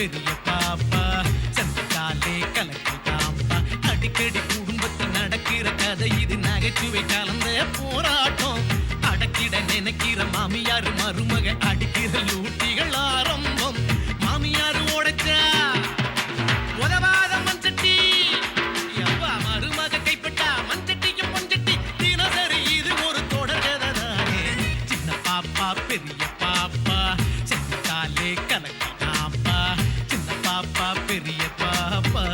பெரிய பாப்பா சந்திச்சாலே கலக்குதாம்பா. அடிக்கடி குடும்பத்தில் நடக்கிற கதை இது, நகைச்சுவை கலந்த போராட்டம். அடக்கிட நினைக்கிற மாமியார் மருமக அடிக்கிற லூட்டிகள் ஆரம்பம். மாமியார் ஓடச்சா உதவாத மஞ்சட்டி, மருமக கைப்பட்டா மஞ்சட்டியும் மஞ்சட்டி. தினசரி இது ஒரு தொடர் கதை தானே. சின்ன பாப்பா பெரிய பாப்பா செஞ்சாலே கலக்குதாம்பா. சின்ன பாப்பா பெரிய பாப்பா.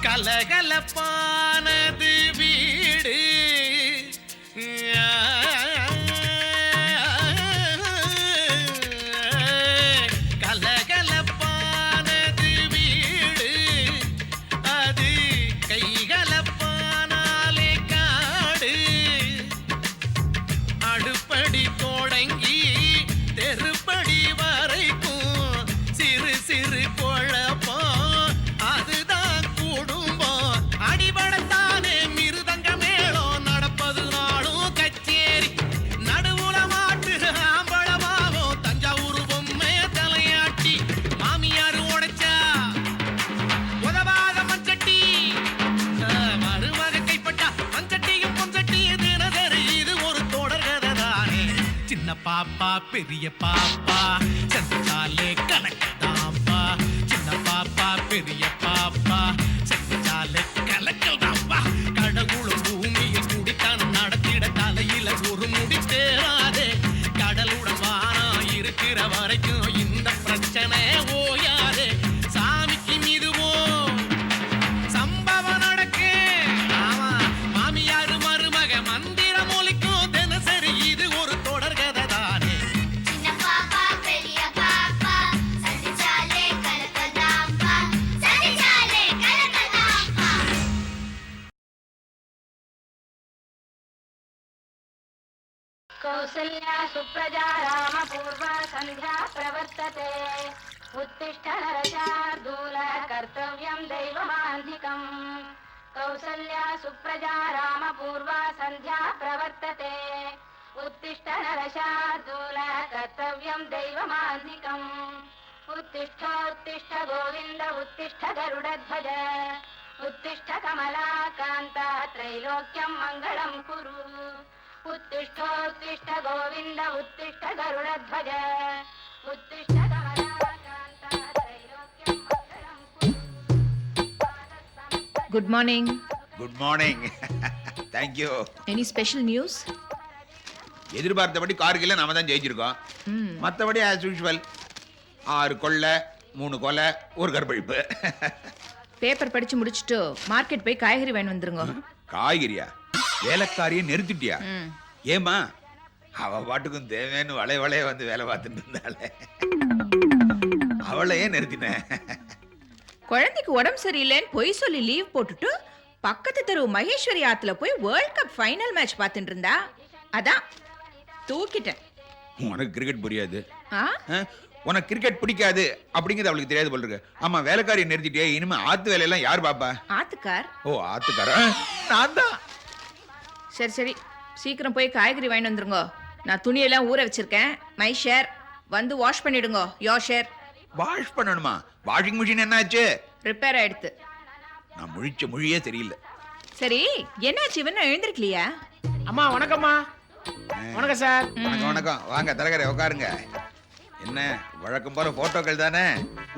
கலகலப்பானது வீடு, கலகலப்பானது வீடு, அது கைகலப்பானாலே காடு. அடுப்படி தொடங்கி தெருப்படி வரைக்கும் சிறு சிறு குழப்பம், அதுதான் குடும்பம். அடிபடத்தானே மிருதங்க மேளம், நடப்பது நாளும் கச்சேரி. நடுவுல மாட்டு ஆம்பளமாவும் தஞ்சாவூர் பொம்மை தலையாட்டி. மாமியார் உடைச்சா உதவாத மஞ்சட்டி, மருமக கைப்பட்டா மஞ்சட்டியும் பொஞ்சட்டியும். தினசரி இது ஒரு தொடர் கதை தானே. சின்ன பாப்பா பெரிய பாப்பா செஞ்சாலே கலக்குதாம்பா. சின்ன பாப்பா பெரிய பாப்பா செஞ்சாலே கலக்குதாம்பா. கடவுளும் பூமியில் குடித்தான் நடத்திட தலையில ஒரு முடி தேராதே. கடலுடன் வானம் இருக்கிற வரைக்கும் இந்த பிரச்சனை ஓயாதே. சாமிக்கு மீதுவோ சம்பவம் நடக்கு. ஆமா, மாமியாரு மருமக மந்திரம் ஒலிக்கும். தினசரி இது ஒரு தொடர் கதை தானே. சின்ன பாப்பா பெரிய பாப்பா சந்திச்சாலே கலக்குதாம்பா. சந்திச்சாலே கலக்குதாம்பா. कौसल्या सुप्रजा रामपूर्वा सन्ध्या प्रवर्तते उत्तिष्ठ नरशार्दूल कर्तव्यं दैवमान्धिकम् कौसल्या सुप्रजा रामपूर्वा सन्ध्या प्रवर्तते उत्तिष्ठ नरशार्दूल कर्तव्यं दैवमान्धिकम् उत्तिष्ठ उत्तिष्ठ गोविन्द उत्तिष्ठ गरुडध्वज उत्तिष्ठ कमलाकान्त त्रैलोक्यं मङ्गलं कुरु उत्तिष्ठोत्तिष्ठ गोविन्द उत्तिष्ठ गरुडध्वज उत्तिष्ठ कमलाकान्त त्रैलोक्यं मङ्गलं कुरु. Good morning. Good morning. Thank you. Any special news? எதிர்பார்த்தபடி கார்கில்ல நாம தான் ஜெயிச்சிருக்கோம். மற்றபடி ஆஸ் யூஷுவல் 6 கொள்ளை 3 கொலை 1 கற்பழிப்பு. பேப்பர் படிச்சு முடிச்சுட்டு மார்க்கெட் போய் காய்கறி வாங்கி வந்துருங்க. காய்கறியா? வேலைக்காரியை நிறுத்திட்டியா? ஏமா அவ பாட்டுக்கும் தேவைன்னு வளைய வந்து வேலை பார்த்துட்டு இருந்தாளே, அவளையே நிறுத்தினேன். குழந்தைக்கு உடம்பு சரியில்லைன்னு பொய் சொல்லி லீவ் போட்டுட்டு பக்கத்து தெரு மகேஸ்வரி ஆத்துல போய் வேர்ல்ட் கப் ஃபைனல் மேட்ச் பார்த்துட்டு இருந்தா, அதான் தூக்கிட்டேன். உனக்கு கிரிக்கெட் புரியாது, ஆ? உனக்கு கிரிக்கெட் பிடிக்காது அப்படிங்கிறது அவளுக்கு தெரியாது போல இருக்கு. ஆமா, வேலைக்காரியை நிறுத்திட்டே, இனிமே ஆத்து வேலையெல்லாம் யார் பாப்பா? ஆத்துக்கார். ஓ, ஆத்துக்காரா? நான் தான். சரி சரி, சீக்கிரம் போய் காய்கறி வாங்கி வந்துருங்க. நான் துணியெல்லாம் ஊற வச்சிருக்கேன். மை ஷேர் வந்து வாஷ் பண்ணிடுங்க. Your share. வாஷ் பண்ணணுமா? வாஷிங் மிஷின் என்னாச்சு? ரிப்பேர் ஆயிடுத்து. நான் முழிச்ச மொழியே தெரியல. சரி, என்னாச்சு? இவன் எழுந்திருக்கலையா? அம்மா வணக்கம்மா. வணக்கம் சார். வணக்கம் வணக்கம். வாங்க தலைவரே உட்காருங்க. என்ன வழக்கம் போற போட்டோக்கள் தானே?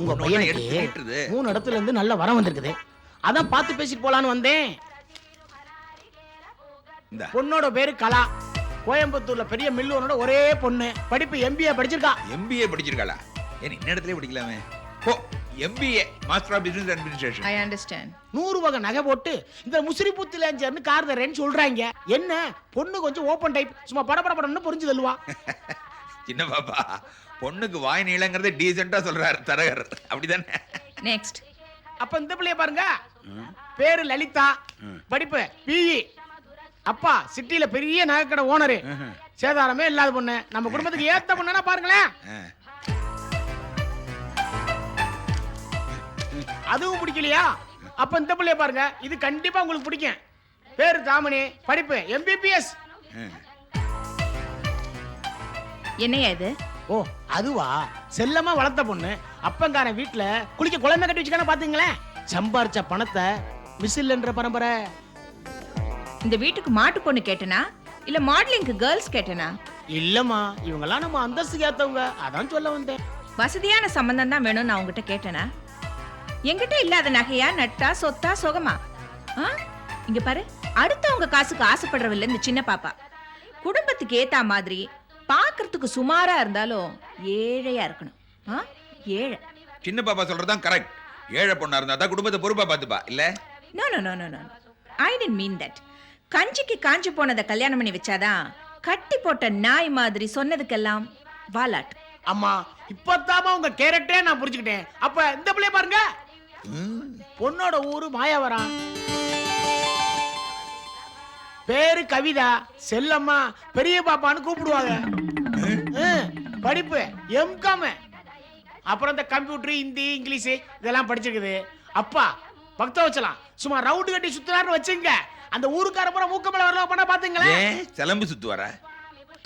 உங்க பையனுக்கு 3 இடத்துல இருந்து நல்ல வரம் வந்திருக்குது. அதான் பார்த்து பேசிட்டு போலான்னு வந்தேன். பொண்ணோட பேரு கலா. கோயம்புத்தூர்ல பெரிய மில்லோனோட ஒரே பொண்ணு. படிப்பு MBA படிச்சிருக்கா. MBA படிச்சிருக்காளா? ஏன் இந்த இடத்துல படிக்கலாமே? ஓ, MBA master of business administration. I understand. 100 வகை நகை போட்டு இந்த முசிறி புத்திலேஞ்சர்னு கார் தரேன்னு சொல்றாங்க. என்ன பொண்ணு கொஞ்சம் ஓபன் டைப், சும்மா படபடன்னு புரிஞ்சு தள்ளுவா. சின்ன பாப்பா, பொண்ணுக்கு வாய் நீளங்கிறத டீசெண்டா சொல்றாரு தரகர், அப்படிதானே? நெக்ஸ்ட். அப்ப இந்த பிள்ளைய பாருங்க, பேரு லலிதா, படிப்பு பிஇ, அப்பா சிட்டில பெரிய நகைக்கடை ஓனரு, சேதாரமே இல்லாத பொண்ணு, நம்ம குடும்பத்துக்கு ஏத்த பொண்ணுன்னா பாருங்களேன். அதுவும் பிடிக்கலையா? அப்ப இந்த பிள்ளைய பாருங்க, இது கண்டிப்பா உங்களுக்கு பிடிக்கும். பேரு தாமணி, படிப்பு MBBS. என்னையா இது? ஓ அதுவா, செல்லமா வளர்த்த பொண்ணு. அப்பங்காரன் வீட்டுல குளிக்க குழம்பு கட்டி வச்சுக்கான பாத்தீங்களேன். சம்பாரிச்ச பணத்தை மிசில்ன்ற பரம்பரை. இந்த வீட்டுக்கு மாட்டு பொண்ணு கேட்டனா இல்ல மாடலிங்க்கு கேர்ள்ஸ் கேட்டனா? இல்லம்மா, இவங்கெல்லாம் நம்ம அந்தஸ்துக்கு ஏத்தவங்க, அதான் சொல்ல வந்தேன். வசதியான சம்பந்தம் தான் வேணும்னு நான் உங்ககிட்ட கேட்டனா? என்கிட்ட இல்லாத நகையா, நட்டா, சொத்தா, சுகமா? இங்க பாரு, அடுத்தவங்க காசுக்கு ஆசைப்படுறவில்ல இந்த சின்ன பாப்பா. குடும்பத்துக்கு ஏத்தா மாதிரி பாக்குறதுக்கு சுமாரா இருந்தாலும் ஏழையா இருக்கணும். ஏழை. சின்ன பாப்பா சொல்றதுதான் கரெக்ட். ஏழை பொண்ணா இருந்தா தான் குடும்பத்தை பொறுப்பா பாத்துப்பா, இல்ல? No no no no no, I didn't mean that. கஞ்சிக்கு காஞ்சி போனதை கல்யாணம் பண்ணி வச்சாதான் கட்டி போட்ட நாய் மாதிரி சொன்னதுக்கெல்லாம் வாலாட். அம்மா இப்பதாமா உங்க கேரக்டரே நான் புரிஞ்சுக்கிட்டேன். அப்ப இந்த பிள்ளைய பாருங்க, பொண்ணோட ஊரு மாயாவரம், பேரு கவிதா, செல்லம்மா பெரிய பாப்பான்னு கூப்பிடுவாங்க. படிப்பு MCom, அப்புறம் இந்த கம்ப்யூட்டர், ஹிந்தி, இங்கிலீஷ் இதெல்லாம் படிச்சிருக்குது. அப்பா பக்த வச்சலாம், சும்மா ரவுண்டு கட்டி சுத்துறாருன்னு வச்சுங்க, அந்த ஊருக்கார பூரா மூக்கமல வரலாம் பண்ண பாத்தீங்களேன். சிலம்பு சுத்துவார,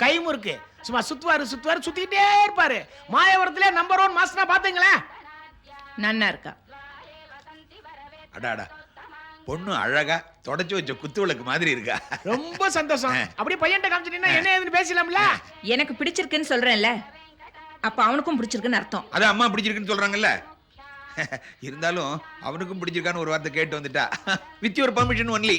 கைமு இருக்கு, சும்மா சுத்துவாரு சுத்திக்கிட்டே இருப்பாரு. மாயவரத்திலே நம்பர் 1 மாஸ்டரா பாத்தீங்களேன். நன்னா இருக்கா? அடாடா, பொண்ணு அழகா தொடச்சு வச்ச குத்து விளக்கு மாதிரி இருக்கா. ரொம்ப சந்தோஷம். அப்படியே பையன்ட்ட காமிச்சிட்டீங்கன்னா என்ன ஏதுன்னு பேசலாம்ல. எனக்கு பிடிச்சிருக்குன்னு சொல்றேன்ல, அப்ப அவனுக்கும் பிடிச்சிருக்குன்னு அர்த்தம். அதான் அம்மா பிடிச்சிருக்குன்னு சொல்றாங்கல்ல. இருந்தாலும் அவனுக்கும் பிடிச்சிருக்கான்னு ஒரு வார்த்தை கேட்டு வந்துட்டா. With your permission only.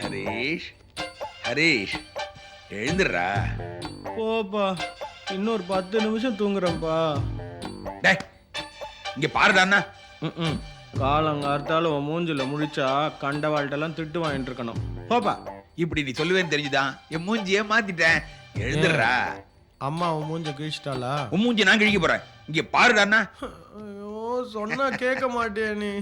Harish, Harish எழுந்துடுறா. போப்பா, இன்னொரு 10 நிமிஷம் தூங்குறேன்ப்பா. டேய், இங்க பாருடாண்ணா. காலங்கார்த்தால உன் மூஞ்சில முழிச்சா கண்ட வாழ்ட்டெல்லாம் திட்டு வாங்கிட்டு இருக்கணும். போப்பா. இப்படி நீ சொல்லுவேன்னு தெரிஞ்சுதான் என் மூஞ்சியே மாத்திட்டேன். எழுந்துடுறா. அம்மா உன் மூஞ்ச கிழிச்சிட்டாளா? உன் மூஞ்சி நான் கிழிக்க போறேன். இங்க பாருடாண்ணா. ஐயோ, சொன்னா கேட்க மாட்டியா நீ?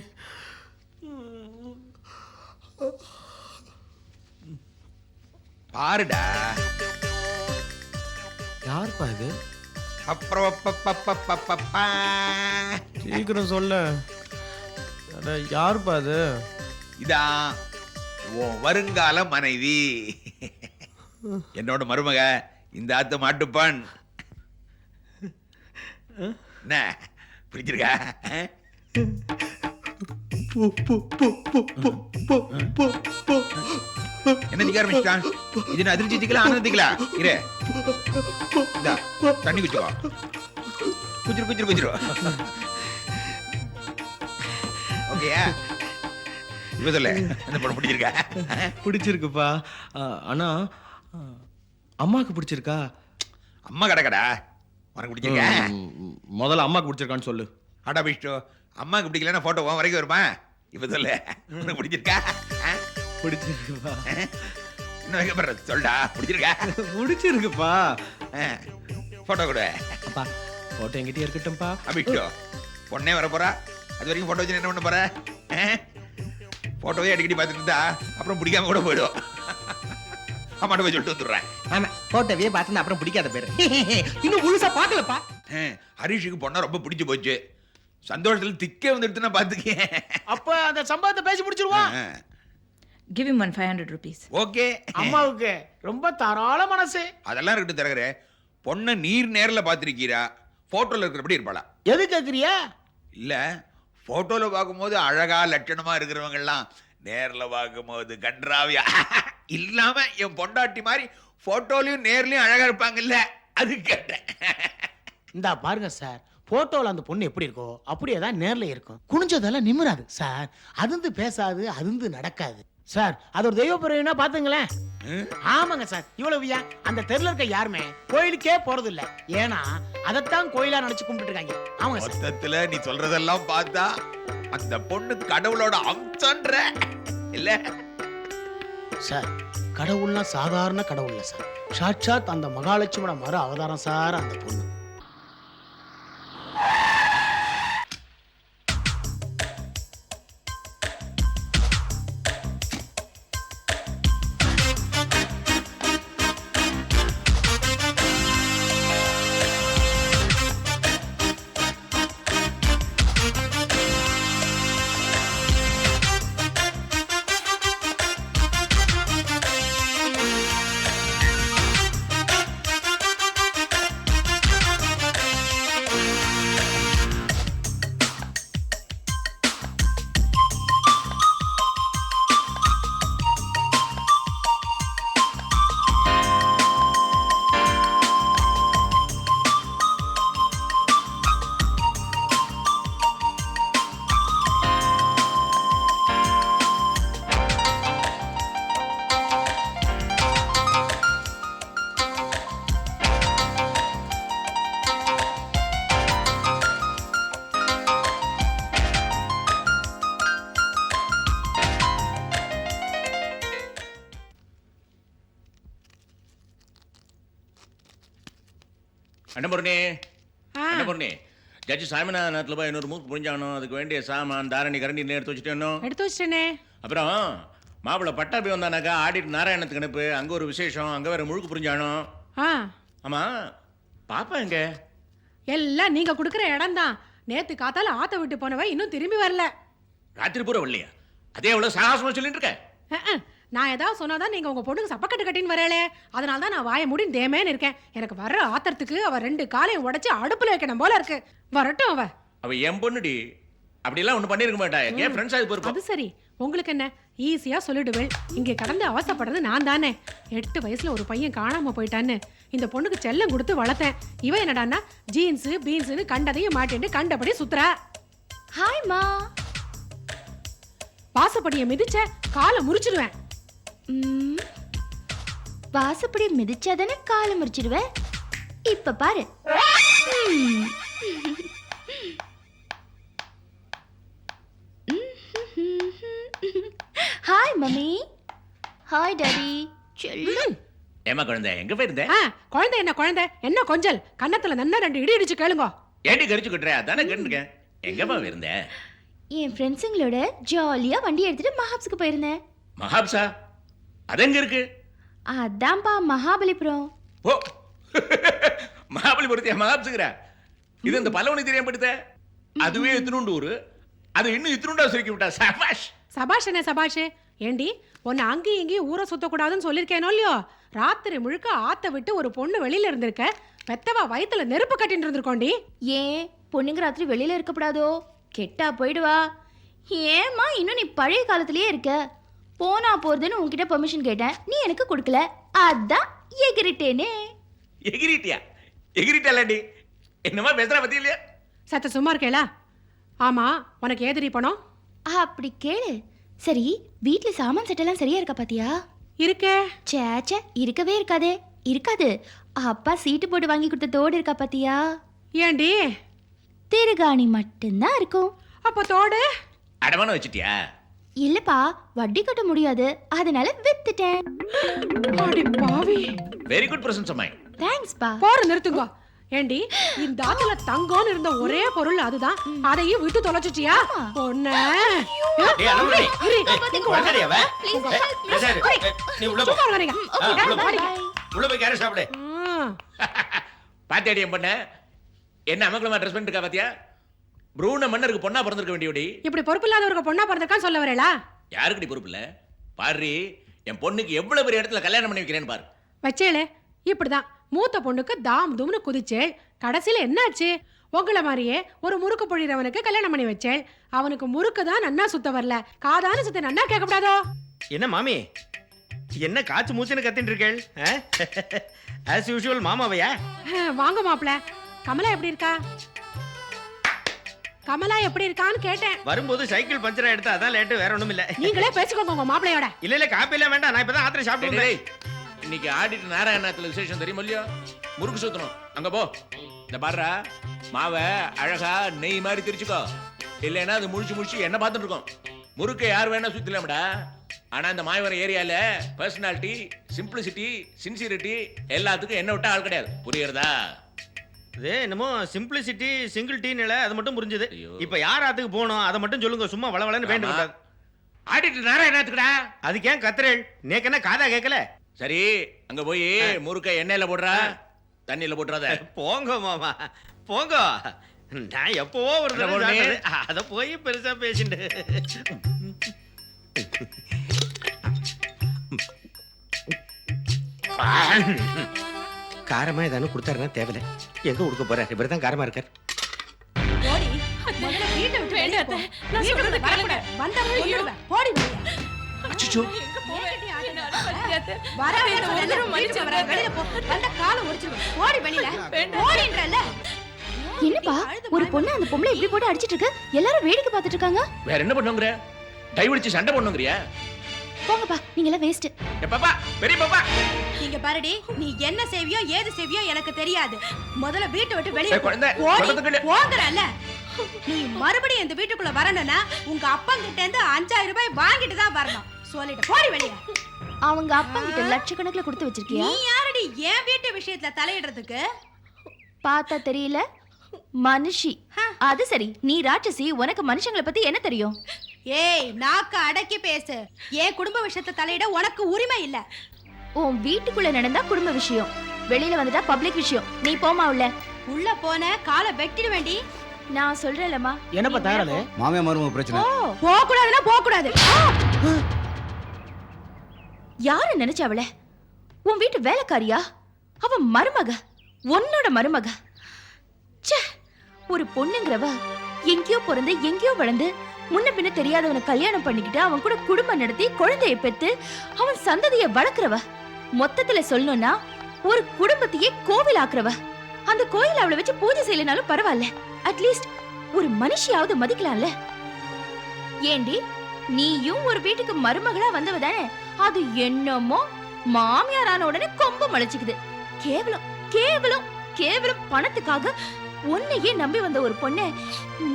பாருடா. யாருப்பா இது? அப்புறம் சீக்கிரம் சொல்ல. யாருப்பா அது? இதான் உன் வருங்கால மனைவி, என்னோட மருமக, இந்த ஆத்து மாட்டுப்பான். என்ன பிடிச்சிருக்கா? என்ன திக்க ஆரம்பிச்சிட்டான்? இது அதிர்ச்சி திக்கலாம், ஆனந்திக்கலாம். இரு, இந்தா தண்ணி குச்சிக்கோ. குச்சிரு. ஓகேயா? இப்ப சொல்லு, என்ன பொண்ணு பிடிச்சிருக்கா? பிடிச்சிருக்குப்பா. ஆனா அம்மாக்கு பிடிச்சிருக்கா? அம்மா கடக்கடா, உனக்கு பிடிச்சிருக்கா? முதல்ல அம்மாக்கு பிடிச்சிருக்கான்னு சொல்லு. அடா பிஷ்டு, அம்மாக்கு பிடிக்கலன்னா போட்டோ வரைக்கும் வருமா? இப்ப சொல்லு, உனக்கு பிடிச்சிருக்கா? பிடிச்சிருக்குப்பா. என்ன வைக்கப்படுற சொல்டா. பிடிச்சிருக்கா? பிடிச்சிருக்குப்பா. போட்டோ கொடு. அப்பா போட்டோ என்கிட்ட இருக்கட்டும்பா. அபிஷ்டு, பொண்ணே வர போறா, அது வரைக்கும் போட்டோ வச்சு என்ன பண்ண போற? போட்டோவே அடிக்கடி பார்த்துட்டு இருந்தா அப்புறம் பிடிக்காம கூட போயிடும். அம்மாட்ட போய் சொல்லிட்டு வந்துடுறேன். ஆமா, போட்டோவே பார்த்து அப்புறம் பிடிக்காத பேரு. இன்னும் முழுசா பாக்கலப்பா. ஹரிஷுக்கு பொண்ணா ரொம்ப பிடிச்சு போச்சு. சந்தோஷத்துல திக்கே வந்துடுதுன்னா பாத்துக்கேன். அப்ப அந்த சம்பவத்தை பேசி முடிச்சிருவான். Give him 500 rupees. ஓகே. அம்மாவுக்கு ரொம்ப தாராள மனசு. அதெல்லாம் இருக்கட்டும் தரகரே. பொண்ணை நீர் நேர்ல பாத்திருக்கீரா? போட்டோல இருக்கிறபடி இருப்பாளா? எது கேக்குறியா? இல்ல, போட்டோல பார்க்கும்போது அழகா லட்சணமா இருக்கிறவங்க எல்லாம் நேர்ல பார்க்கும்போது கன்றாவியா இல்லாம என் பொண்டாட்டி மாதிரி போட்டோலயும் நேர்லயும் அழகா இருப்பாங்கல்ல, அது கேட்டேன். இந்தா பாருங்க சார், போட்டோல அந்த பொண்ணு எப்படி இருக்கோ அப்படியே தான் நேர்ல இருக்கும். குனிஞ்சதெல்லாம் நிமிராது சார், அதுந்து பேசாது, அதுந்து நடக்காது. சார் அது ஒரு தெய்வ பிறவினா பாத்துங்களேன். ஆமாங்க சார், இவ்வளவுயா அந்த தெருல இருக்க யாருமே கோயிலுக்கே போறது இல்ல. ஏன்னா அதத்தான் கோயிலா நினைச்சு கும்பிட்டு இருக்காங்க. ஆமாங்க சார். மொத்தத்துல நீ சொல்றதெல்லாம் பார்த்தா அந்த பொண்ணு கடவுளோட அம்சன்ற இல்ல சார் கடவுள்னா சாதாரண கடவுள் இல்ல சார். சாட்சாத் அந்த மகாலட்சுமியோட மறு அவதாரம் சார் அந்த பொண்ணு. அண்ணபுரணி ஜட்ஜி சாமிநாதனத்தில் போய் 500 மூக்கு புரிஞ்சாகணும். அதுக்கு வேண்டிய சாமான் தாரணி கரண்டி எடுத்து வச்சுட்டேனே. அப்புறம் மாப்பிள்ள பட்டாபி வந்தானாக்கா ஆடிட் நாராயணத்துக்கு அனுப்பு. அங்க ஒரு விசேஷம், அங்க வேற முழுக்கு புரிஞ்சாகணும். ஆமா பாப்பா எங்க? எல்லாம் நீங்க குடுக்கற இடம் தான். நேத்து காத்தால ஆத்த விட்டு போனவ இன்னும் திரும்பி வரல. ராத்திரி பூரா வரலையா? அதே எவ்வளவு சாகசமா சொல்லிட்டு இருக்க. நான் ஏதாவது சொன்னாதான் நீங்க உங்க பொண்ணுக்கு சப்பக்கட்டு கட்டின்னு வரலே. அதனால தான் நான் வாய மூடி தேமேன்னு இருக்கேன். எனக்கு வர்ற ஆத்திரத்துக்கு அவ 2 காலையும் உடைச்சு அடுப்புல வைக்கணும் போல இருக்கு. வரட்டும் அவ என் பொண்ணுடி. அப்படிலாம் ஒண்ணு பண்ணிருக்க மாட்டா. என் ஃப்ரெண்ட்ஸ் அது பொறுப்பு. அது சரி, உங்களுக்கு என்ன ஈஸியா சொல்லிடுவேன். இங்க கடந்து அவசப்படுறது நான் தானே. 8 வயசுல ஒரு பையன் காணாம போயிட்டான்னு இந்த பொண்ணுக்கு செல்லம் கொடுத்து வளர்த்தேன். இவ என்னடான்னா ஜீன்ஸ் பீன்ஸ்னு கண்டதையும் மாட்டேன்னு கண்டபடி சுத்துறா. ஹாய் மா. வாசப்படிய மிதிச்ச காலை முறிச்சிடுவேன். வாசப்படி மிதிச்சாதானே காலை முறிச்சிடுவேன். இப்ப பாரு. Hi mummy. Hi daddy. ஏமா குழந்தை எங்க போயிருந்த? குழந்தை என்ன குழந்தை என்ன கொஞ்சல் கன்னத்துல நன்னா 2 இடி இடிச்சு கேளுங்க. ஏடி கரிச்சு கட்டுற? அதானே கேட்டுருக்கேன். எங்கப்பா இருந்த? என் ஃப்ரெண்ட்ஸுங்களோட ஜாலியா வண்டி எடுத்துட்டு மஹாப்ஸுக்கு போயிருந்தேன். மஹாப்ஸா? அது எங்க இருக்கு? அதான்ப்பா மகாபலிபுரம். ஓ மகாபலிபுரத்தியா மஹாப்ஸுக்குற? இது இந்த பல்லவனி தெரியாம படுத்த. அதுவே இத்தினுண்டு ஊரு. அது இன்னும் இத்தினுண்டா சுருக்கி விட்டா. சபாஷ் சபாஷ். என்ன சபாஷ்? ஏண்டி உன்னை அங்கேயும் இங்கேயும் ஊரை சுத்தக்கூடாதுன்னு சொல்லியிருக்கேனோ இல்லையோ? ராத்திரி முழுக்க ஆத்த விட்டு ஒரு பொண்ணு வெளியில இருந்திருக்க. பெத்தவா வயித்துல நெருப்பு கட்டிட்டு இருந்திருக்கோண்டி. ஏன் பொண்ணுங்க ராத்திரி வெளியில இருக்கப்படாதோ? கெட்டா போயிடுவா. ஏமா இன்னும் நீ பழைய காலத்திலேயே இருக்க? போனா போறதுன்னு உன்கிட்ட பெர்மிஷன் கேட்டேன், நீ எனக்கு கொடுக்கல. அதான் எகிரிட்டேனே. எகிரிட்டியா? எகிரிட்டாலடி என்னமா பேசுற பத்தி இல்லையா? சத்த சும்மா இருக்கேளா? ஆமா உனக்கு ஏதிரி பணம்? அப்படி கேளு. சரி வீட்ல சாமான் செட்டெல்லாம் சரியா இருக்கா பாத்தியா? இருக்கே. சேச்சே இருக்கவே இருக்காதே. இருக்காது. அப்பா சீட்டு போட்டு வாங்கி கொடுத்த தோடு இருக்கா பாத்தியா? ஏண்டி? திருகாணி மட்டும்தான் இருக்கும். அப்ப தோடு அடமான வச்சிட்டியா? இல்லப்பா வட்டி கட்ட முடியாது, அதனால வித்துட்டேன். அடி பாவி. வெரி குட் பிரசன்ஸ் அம்மா. தேங்க்ஸ் பா. போற நிறுத்துங்க. ஏண்டி இந்த ஆத்துல தங்கம்னு இருந்த ஒரே பொருள் அதுதான். அதையும் விட்டு தொலைச்சிட்டியா? பொண்ணு டேய் அலமணி. வரடி அவ. Please help me. சரி நீ உள்ள போ. சும்மா வரீங்க. உள்ள போய் கேர சாப்பிடு. பாத்தியாடி என் பொண்ணு என்ன அமங்கலமா ட்ரெஸ் பண்ணிட்டு இருக்கா பாத்தியா? ப்ரூன மன்னருக்கு பொண்ணா பிறந்திருக்க வேண்டியடி. இப்படி பொறுப்பு இல்லாதவருக்கு பொண்ணா பிறந்திருக்கான்னு சொல்ல வரேளா? யாருக்குடி பொறுப்பு இல்ல? பாரு என் பொண்ணுக்கு எவ்வளவு பெரிய இடத்துல கல்யாணம் பண்ணி வைக்கிறேன்னு பாரு. வச்சேளே இப்படிதான் மூத்த பொண்ணுக்கு தாம் தூம்னு குதிச்சேள். கடைசியில என்னாச்சு? உங்களை மாதிரியே ஒரு முறுக்கு பொழிறவனுக்கு கல்யாணம் பண்ணி வச்சேள். அவனுக்கு முறுக்கு தான் நன்னா சுத்த வரல, காதான சுத்த நன்னா கேட்கப்படாதோ? என்ன மாமி என்ன காச்சு மூச்சுன்னு கத்தின்னு இருக்கேள்? As usual மாமாவையா? வாங்க மாப்பிள. கமலா எப்படி இருக்கா? கமலா எப்படி இருக்கான்னு கேட்டேன். வரும்போது சைக்கிள் பஞ்சரா எடுத்தா அதான் லேட்டு, வேற ஒண்ணும் இல்ல. நீங்களே பேசிக்கோங்க உங்க மாப்பிளையோட. இல்ல காப்பி எல்லாம் வேண்டாம், நான் இப்பதான் ஆத்திர சாப்பிட்டு டேய், இன்னைக்கு ஆடிட்டு நாராயணத்துல விசேஷம் தெரியுமா இல்லையா? முறுக்கு சுத்தணும், அங்க போ. இந்த பாருடா, மாவை அழகா நெய் மாதிரி திரிச்சுக்கோ, இல்லைன்னா அது முழிச்சு என்ன பார்த்துட்டு இருக்கோம். முறுக்கு யார் வேணா சுத்தலாம்டா, ஆனா இந்த மாயவர ஏரியால பர்சனாலிட்டி, சிம்பிளிசிட்டி, சின்சியரிட்டி எல்லாத்துக்கும் என்ன விட்டா ஆள் கிடையாது. புரியுறதா? இது என்னமோ சிம்பிளிசிட்டி சிங்கிள் டீன்ல அது மட்டும் புரிஞ்சது. ஐயோ. இப்ப யார் ஆத்துக்கு போகணும் அதை மட்டும் சொல்லுங்க, சும்மா வளவளன்னு வேண்டும் கூடாது. ஆடிட்டு நாராயணத்துக்குடா. அதுக்கு ஏன் கத்துறேள்? நேக்கன்னா காதா கேட்கல. சரி, அங்க போய் முறுக்க எண்ணெயில போடுறா, தண்ணியில போட்டுறாத. போங்க மாமா போங்க, நான் எப்பவோ ஒரு அட தடவை பொண்ணே. சாப்பிட்டது. அத போய் பெருசா பேசிட்டு காரமா ஏதானு கொடுத்தாருன்னா தேவையில்ல. எங்க கொடுக்க போறாரு? இவர்தான் காரமா இருக்கார். போடி. முதல்ல வீட்டை விட்டு வெளியே போ. வீட்டை விட்டு வரக்கூடாது. வந்தவங்க கொன்னுடுவேன். போடி வெளியே. அச்சச்சோ. ஏன்டி ஆடுற? வரவே சொல்றேன். வீட்டுக்கு வர வெளியில போ. வந்த காலை ஒடிச்சிருவேன். போடி வெளியில. போடின்றல. என்னப்பா ஒரு பொண்ணு அந்த பொம்பளை இப்படி போட்டு அடிச்சிட்டு இருக்கு, எல்லாரும் வேடிக்கை பார்த்துட்டு இருக்காங்க. வேற என்ன பண்ணுங்கற? டைவடிச்சு சண்டை பண்ணுங்கறியா? போங்கப்பா, நீங்க எல்லாம் வேஸ்ட். பாப்பா, பெரிய பாப்பா. நீங்க பாருடி, நீ என்ன செய்வியோ ஏது செய்வியோ எனக்கு தெரியாது. முதல்ல வீட்டை விட்டு வெளியே ஏய், குழந்தை, போடி. குழந்தைகளே. போங்கறல. நீ மறுபடியும் இந்த வீட்டுக்குள்ள வரணும்னா உங்க அப்பா கிட்ட இருந்து 5000 ரூபாய் வாங்கிட்டு தான் வரணும். சொல்லிட்டு போடி வெளியே. அவங்க அப்பா கிட்ட லட்சக்கணக்குல கொடுத்து வச்சிருக்கியா? நீ யாரடி என் வீட்டு விஷயத்துல தலையிடுறதுக்கு? பார்த்தா தெரியல, மனுஷி. அது சரி, நீ ராட்சசி, உனக்கு மனுஷங்களை பத்தி என்ன தெரியும்? ஏய், நாக்க அடக்கி பேசு. என் குடும்ப விஷயத்தை தலையிட உனக்கு உரிமை இல்ல. உன் வீட்டுக்குள்ள நடந்தா குடும்ப விஷயம், வெளியில வந்துட்டா பப்ளிக் விஷயம். நீ போமா உள்ள. உள்ள போன காலை வெட்டிட வேண்டி. நான் சொல்றேன்லம்மா. என்னப்பா தகராறு? மாமியா மருமக பிரச்சனை. போக கூடாதுன்னா போக கூடாது. யாரு நினைச்ச அவள? உன் வீட்டு வேலைக்காரியா? அவ மருமக, உன்னோட மருமக. ச்சே, ஒரு பொண்ணுங்கிறவ எங்கேயோ பிறந்து எங்கேயோ வளர்ந்து முன்ன பின்ன தெரியாதவனை கல்யாணம் பண்ணிக்கிட்டு அவன் கூட குடும்பம் நடத்தி குழந்தைய பெத்து அவன் சந்ததிய வளர்க்கிறவ. மொத்தத்துல சொல்லணும்னா ஒரு குடும்பத்தையே கோவில் ஆக்குறவ. அந்த கோயில் அவளை வச்சு பூஜை செய்யலனாலும் பரவாயில்ல, அட்லீஸ்ட் ஒரு மனுஷியாவது மதிக்கலாம்ல. ஏண்டி, நீயும் ஒரு வீட்டுக்கு மருமகளா வந்தவ தானே? அது என்னமோ மாமியாரான உடனே கொம்பு முளைச்சுக்குது. கேவலம் கேவலம் கேவலம். பணத்துக்காக உன்னையே நம்பி வந்த ஒரு பொண்ணை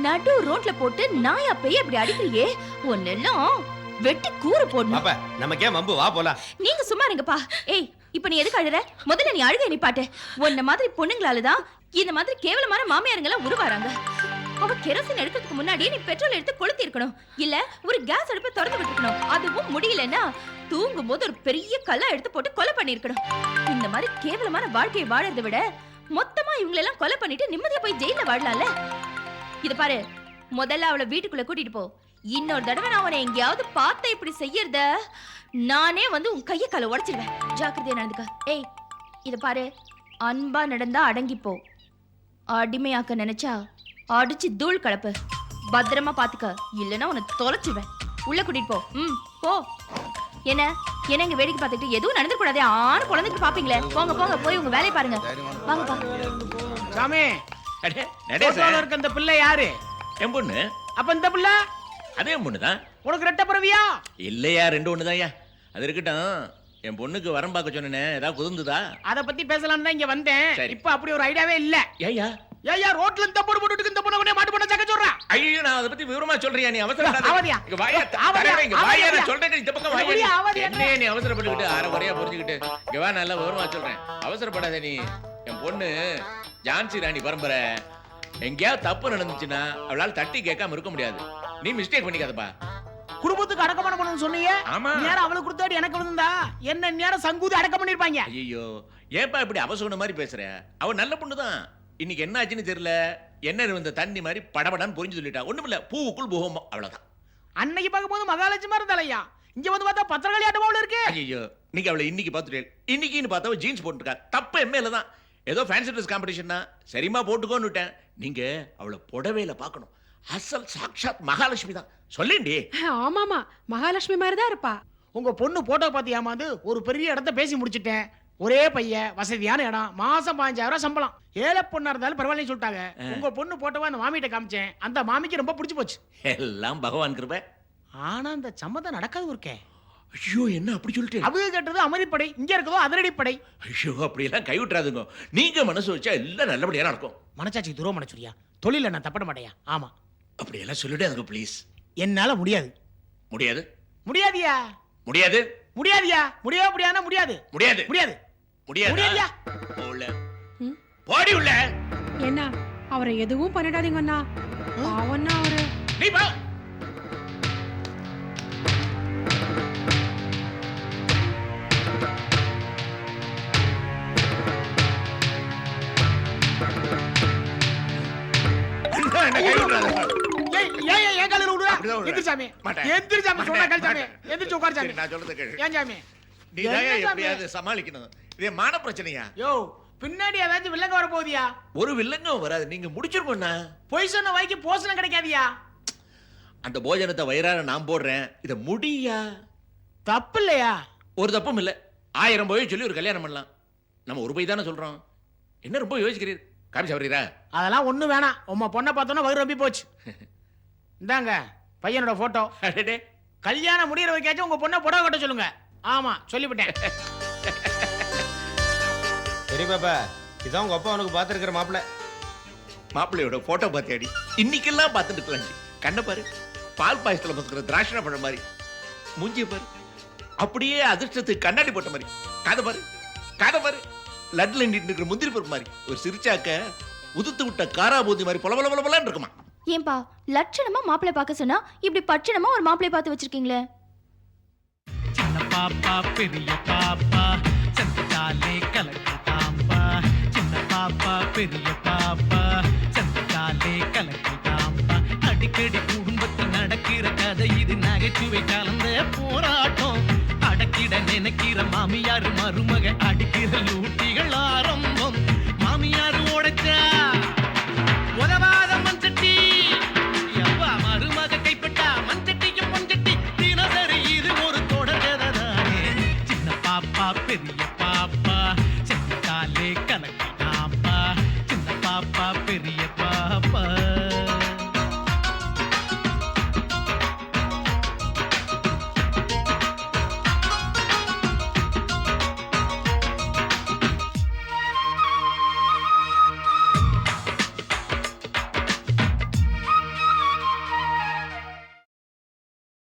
நடு ரோட்ல போட்டு நாயா பேய் அப்படி அடிக்கிறியே, உன்னெல்லாம் வெட்டி கூறு போடணும். பாப்பா, நமக்கே மம்பு, வா போலாம். நீங்க சும்மா இருங்கப்பா. ஏய், இப்ப நீ எதுக்கு அழுற? முதல்ல நீ அழுகை நிப்பாட்டு. உன்ன மாதிரி பொண்ணுங்களாலதான் இந்த மாதிரி கேவலமான மாமியாருங்க எல்லாம் உருவாறாங்க. அவ கெரோசின் எடுக்கிறதுக்கு முன்னாடியே நீ பெட்ரோல் எடுத்து கொளுத்தி இருக்கணும், இல்ல ஒரு கேஸ் அடுப்பை திறந்து விட்டுருக்கணும். அதுவும் முடியலன்னா தூங்கும் போது ஒரு பெரிய கல்லா எடுத்து போட்டு கொலை பண்ணிருக்கணும். இந்த மாதிரி கேவலமான வாழ்க்கையை வாழறதை விட மொத்தமா இவங்களெல்லாம் கொலை பண்ணிட்டு நிம்மதியா போய் ஜெயில வாழலாம்ல. இத பாரு, முதல்ல அவளை வீட்டுக்குள்ள கூட்டிட்டு போ. இன்னொரு தடவை நான் அவனை எங்கேயாவது பார்த்த இப்படி செய்யறத நானே வந்து உன் கைய காலை உடைச்சிருவேன். ஜாக்கிரதையா நடந்துக்க. ஏய், இத பாரு, அன்பா நடந்தா அடங்கிப்போ, அடிமையாக்க நினைச்சா அடிச்சு தூள் கலப்பு. பத்திரமா பாத்துக்க, இல்லைன்னா உன்னை தொலைச்சிருவேன். உள்ள கூட்டிட்டு போ. போ. என்ன என்ன இங்க வேடிக்கை பார்த்துட்டு எதுவும் நடந்து கூடாதே, ஆண் குழந்தைக்கு பாப்பீங்களே. போங்க போங்க, போய் உங்க வேலையை பாருங்க. வாங்கப்பா. சாமி, அடே, போட்டோல இருக்க இந்த பிள்ளை யாரு? என் பொண்ணு. அப்ப இந்த பிள்ளை அதே பொண்ணுதான். உனக்கு ரெட்ட பிறவியா? இல்லையா, ரெண்டு ஒண்ணுதான்யா. அது இருக்கட்டும், என் பொண்ணுக்கு வரம் பார்க்க சொன்னேனே, ஏதாவது குதிந்துதா? அத பத்தி பேசலாம்னு தான் இங்க வந்தேன். சரி. இப்ப அப்படி ஒரு ஐடியாவே இல்ல. ஏய்யா, ஏய்யா, ரோட்ல இந்த பொண்ணு போட்டுட்டு இந்த பொண்ணு கொண்டே மாட்டு பண்ண சக்க சொல்றா. ஐயோ, நான் அதை பத்தி விவரமா சொல்றியா? நீ அவசரப்படாத. ஆவதியா? இங்க வாயா, ஆவதியா? தரேன், இங்க வாயா, ஆவதியா? நான் சொல்றேன், இந்த பக்கம் ஆவதியா? வாயா. ஆவதியா? என்ன நீ அவசரப்பட்டுக்கிட்டு அரை குறையா புரிஞ்சுக்கிட்டு இங்க வா, நல்லா விவரமா சொல்றேன். அவசரப்படாத நீ. என் பொண்ணு ஜான்சி ராணி பரம்பரை. எங்கேயாவது தப்பு நடந்துச்சுன்னா அவளால தட்டி கேட்காம இருக்க முடியாது. நீ மிஸ்டேக் பண்ணிக்காதப்பா. குடும்பத்துக்கு அடக்கமான பண்ணு சொன்னீங்க. ஆமா. நேரம் அவளுக்கு கொடுத்தாடி எனக்கு விழுந்தா என்ன நேரம் சங்கூதி அடக்கம் பண்ணிருப்பாங்க. ஐயோ, ஏப்பா இப்படி அவசரம் மாதிரி பேசுற? அவ நல்ல பொண்ணுதான். இன்னைக்கு என்ன ஆச்சுன்னு தெரியல, என்ன இந்த தண்ணி மாதிரி படபடான்னு புரிஞ்சு சொல்லிட்டா. ஒண்ணுமில்ல, பூவுக்குள் பூகம்பம், அவ்வளவுதான். அன்னைக்கு பார்க்கும்போது மகாலட்சுமா இருந்தாலையா, இங்க வந்து பார்த்தா பத்திரகாளி ஆட்டமாவில் இருக்கு. ஐயோ, இன்னைக்கு அவளை இன்னைக்கு பார்த்துட்டேன். இன்னைக்குன்னு பார்த்தா ஜீன்ஸ் போட்டுருக்கா. தப்பு எம்மையில தான். ஏதோ ஃபேன்சி ட்ரெஸ் காம்படிஷன் தான், சரிமா போட்டுக்கோன்னு விட்டேன். நீங்க அவளை புடவையில பார்க்கணும். அசல் சாக்ஷாத் மகாலட்சுமி தான். சொல்லேண்டி. ஆமாமா, மகாலட்சுமி மாதிரி தான் இருப்பா. உங்க பொண்ணு போட்டோ பார்த்து ஏமாந்து ஒரு பெரிய இடத்த பேசி முடிச்சிட்டேன். ஒரே பையன், வசதியான இடம், மாசம் 15,000 சம்பளம். ஏழை பொண்ணா இருந்தாலும் பரவாயில்லைன்னு சொல்லிட்டாங்க. உங்க பொண்ணு போட்டவா அந்த மாமிகிட்ட காமிச்சேன். அந்த மாமிக்கு ரொம்ப பிடிச்சு போச்சு. எல்லாம் பகவான் கிருபை. ஆனா அந்த சம்மதம் நடக்காது இருக்கே. ஐயோ என்ன அப்படி சொல்லிட்டு? அவங்க கேட்டது அமைதிப்படை, இங்க இருக்கதோ அதிரடிப்படை. ஐயோ அப்படியெல்லாம் கைவிட்டுறாதுங்க. நீங்க மனசு வச்சா எல்லாம் நல்லபடியா நடக்கும். மனச்சாட்சி துரோகம் மனச்சுரியா? தொழில நான் தப்பட மாட்டேயா? ஆமா. அப்படியெல்லாம் சொல்லிடாதுங்க ப்ளீஸ். என்னால முடியாது. முடியாது. முடியாதியா? முடியாது. முடியாதியா? முடியாதுன்னா முடியாது. முடியாது. முடியாது. முடியாதியா? உள்ள போடி உள்ள. என்ன அவரை எதுவும் பண்ணிடாதீங்க அண்ணா. அவன்னா அவரு நீ போ. என்ன கைவிட்டுறாத. ஏன் காலையில விடுறா? அப்படிதான் விடுறேன். எந்திரிச்சாமி. மாட்டேன். எந்திரிச்சாமி சொன்னா கேள் சாமி. மாட்டேன். எந்திரிச்சு உட்கார் சாமி. நான் சொல்றத கேளு. ஏன் சாமி? நீ தான் என்ன சாமி? எப்படியாவது சமாளிக்கணும். இது மான பிரச்சனையா? யோ, பின்னாடி ஏதாச்சும் வில்லங்க வர போகுதியா? ஒரு வில்லங்கம் வராது. நீங்க முடிச்சிருக்கோண்ணா. பொய் சொன்ன வாய்க்கு போசனம் கிடைக்காதியா? அந்த போஜனத்தை வயிறார நான் போடுறேன். இத முடியா? தப்பு இல்லையா? ஒரு தப்பும் இல்ல. 1000 போய் சொல்லி ஒரு கல்யாணம் பண்ணலாம். நம்ம ஒரு போய் தானே சொல்றோம். என்ன ரொம்ப யோசிக்கிறீர்? காமிச்சு வரீரா? அதெல்லாம் ஒண்ணு வேணாம். உம்மா பொண்ணை பார்த்தோன்னா வயிறு ரம்பி போச்சு. இந்தாங்க பையனோட போட்டோ. அடடே. கல்யாணம் முடியற வரைக்கும் உங்க பொண்ணை புடவை கட்ட சொல்லுங்க. ஆமா சொல்லிவிட்டேன். சரி பாப்பா, இதான் உங்க அப்பா உனக்கு பார்த்துருக்கிற மாப்பிள்ள. மாப்பிள்ளையோட போட்டோ பார்த்தியாடி? இன்னைக்கெல்லாம் பார்த்துட்டு இருக்கலாம். கண்ணை பாரு, பால் பாயசத்துல பசுக்கிற திராட்சை பழம் மாதிரி. மூஞ்சிய பாரு, அப்படியே அதிர்ஷ்டத்துக்கு கண்ணாடி போட்ட மாதிரி. காதை பாரு, லட்ல நின்று முந்திரி பருப்பு மாதிரி. ஒரு சிரிச்சாக்க உதுத்து விட்ட காராபூந்தி மாதிரி பொல பொல பொல பொலன்னு இருக்குமா. ஏன்பா லட்சணமா மாப்பிள்ளை பார்க்க சொன்னா இப்படி பட்சணமா ஒரு மாப்பிள்ளை பார்த்து வச்சிருக்கீங்களே? சின்ன பாப்பா பெரிய பாப்பா சந்தாலே கலக்குதாம்பா. சின்ன பாப்பா பெரிய பாப்பா சந்தாலே கலக்குதாம்பா. அடிக்கடி குடும்பத்தில் நடக்கிற கதை இது. நகைச்சுவை கலந்த போராட்டம். அடக்கிட நினைக்கிற மாமியார் மருமக அடிக்கிற லூட்டிகள் ஆரம்பம். மாமியார் உடைச்சா உதவாத மண்சட்டி. எவ்வா மருமக கைப்பட்டா மண்சட்டியும் பொஞ்சட்டி. தினசரி இது ஒரு தொடர்கதானே. சின்ன பாப்பா பெரிய பாப்பா செத்தாலே கலக்கினாப்பா. சின்ன பாப்பா பெரிய பாப்பா